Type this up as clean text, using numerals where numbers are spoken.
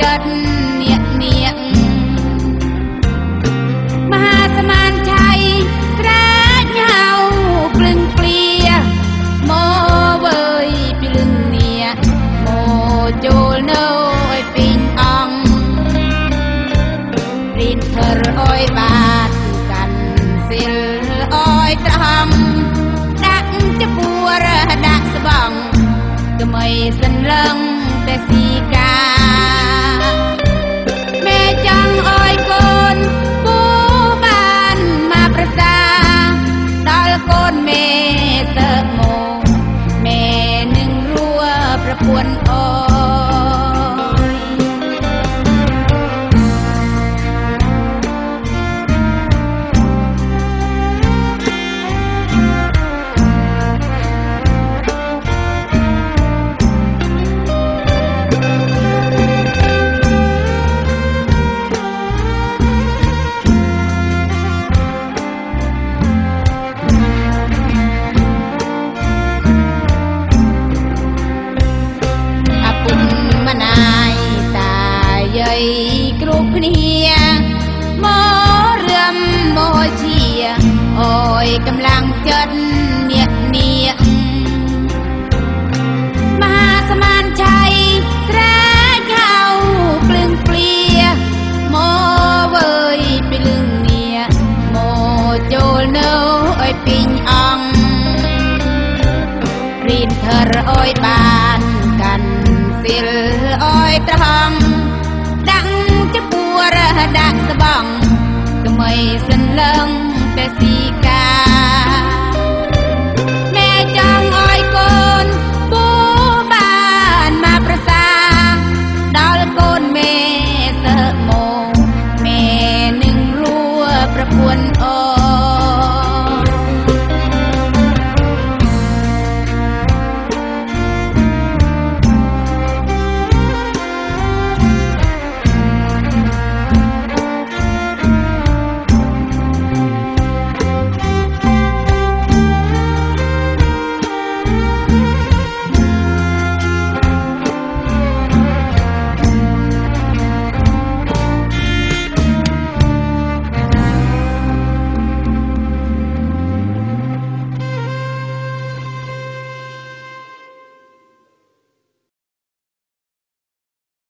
ចិត្តនាងមហាសមានឆៃក្រាចញ៉ៅព្រឹងព្រាមកវើយពីលឹងនាមកចូលនៅឲ្យពេញអង្គរៀនធ្វើអើយបាទកាន់សិលអើយត្រង់ដាក់ចពួរដាក់ស្បង់ក្មៃសិនលឹងតែស៊ីកាមេចង់អើយកូនពូបានមកប្រសាដល់កូនមេទៅមកមេនឹងរួប្រពន្ធអូគ្រប់គ្នាមករឿមមកជាអើយកម្លាំងចិត្តនាងមហាសមានឆៃក្រាចហៅភ្លឹងព្រាមកវើយពីលឹងនាមកចូលនៅឲ្យពេញអង្គរៀនធ្វើអើយបានកាន់សិលអើយត្រង់ចពួរដាក់ស្បង់ក្មៃសិនលឹងតែស៊ីកាមេចង់